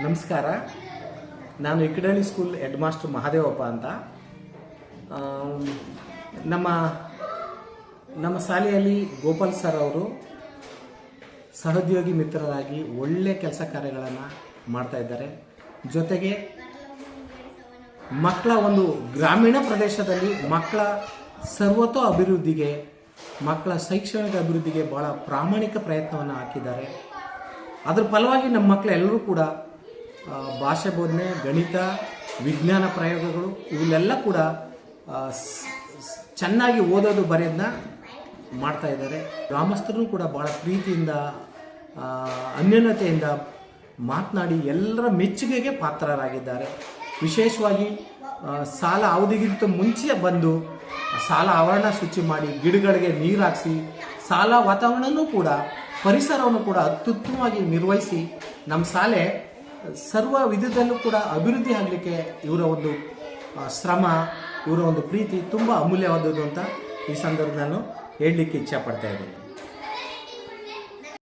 ನಮಸ್ಕಾರ. ನಾನು ಇಕ್ಕಡಳ್ಳಿ school head master Mahadevappa ಅಂತ. ನಮ್ಮ ಶಾಲೆಯಲ್ಲಿ ಗೋಪಾಲ್ ಸರ್ ಅವರು ಸಹೋದ್ಯೋಗಿ ಮಿತ್ರರಾಗಿ ಒಳ್ಳೆ ಕೆಲಸ ಕಾರ್ಯಗಳನ್ನು ಮಾಡ್ತಾ ಇದ್ದಾರೆ. ಜೊತೆಗೆ ಮಕ್ಕಳ ಒಂದು ಗ್ರಾಮೀಣ ಪ್ರದೇಶದಲ್ಲಿ ಮಕ್ಕಳ ಸರ್ವತೋ ಅಭಿವೃದ್ಧಿಗೆ, ಮಕ್ಕಳ ಶೈಕ್ಷಣಿಕ ಅಭಿವೃದ್ಧಿಗೆ ಬಹಳ ಪ್ರಾಮಾಣಿಕ ಪ್ರಯತ್ನವನ್ನು ಹಾಕಿದ್ದಾರೆ. ಅದರ ಫಲವಾಗಿ ನಮ್ಮ ಮಕ್ಕಳೆಲ್ಲರೂ ಕೂಡ ಭಾಷೆ ಬೋಧನೆ, ಗಣಿತ, ವಿಜ್ಞಾನ ಪ್ರಯೋಗಗಳು ಇವೆಲ್ಲ ಕೂಡ ಚೆನ್ನಾಗಿ ಓದೋದು ಬರೆಯೋದನ್ನ ಮಾಡ್ತಾ ಇದ್ದಾರೆ. ಗ್ರಾಮಸ್ಥರು ಕೂಡ ಭಾಳ ಪ್ರೀತಿಯಿಂದ ಅನ್ಯೋನ್ಯತೆಯಿಂದ ಮಾತನಾಡಿ ಎಲ್ಲರ ಮೆಚ್ಚುಗೆಗೆ ಪಾತ್ರರಾಗಿದ್ದಾರೆ. ವಿಶೇಷವಾಗಿ ಸಾಲ ಅವಧಿಗಿಂತ ಮುಂಚೆ ಬಂದು ಸಾಲ ಆವರಣ ಶುಚಿ ಮಾಡಿ, ಗಿಡಗಳಿಗೆ ನೀರು ಹಾಕಿಸಿ, ಶಾಲಾ ವಾತಾವರಣನೂ ಕೂಡ, ಪರಿಸರವನ್ನು ಕೂಡ ಅತ್ಯುತ್ತಮವಾಗಿ ನಿರ್ವಹಿಸಿ ನಮ್ಮ ಶಾಲೆ ಸರ್ವ ವಿಧದಲ್ಲೂ ಕೂಡ ಅಭಿವೃದ್ಧಿ ಆಗಲಿಕ್ಕೆ ಇವರ ಒಂದು ಶ್ರಮ, ಇವರ ಒಂದು ಪ್ರೀತಿ ತುಂಬ ಅಮೂಲ್ಯವಾದದ್ದು ಅಂತ ಈ ಸಂದರ್ಭ ನಾನು ಹೇಳಲಿಕ್ಕೆ ಇಚ್ಛೆ ಪಡ್ತಾ ಇದ್ದೀನಿ.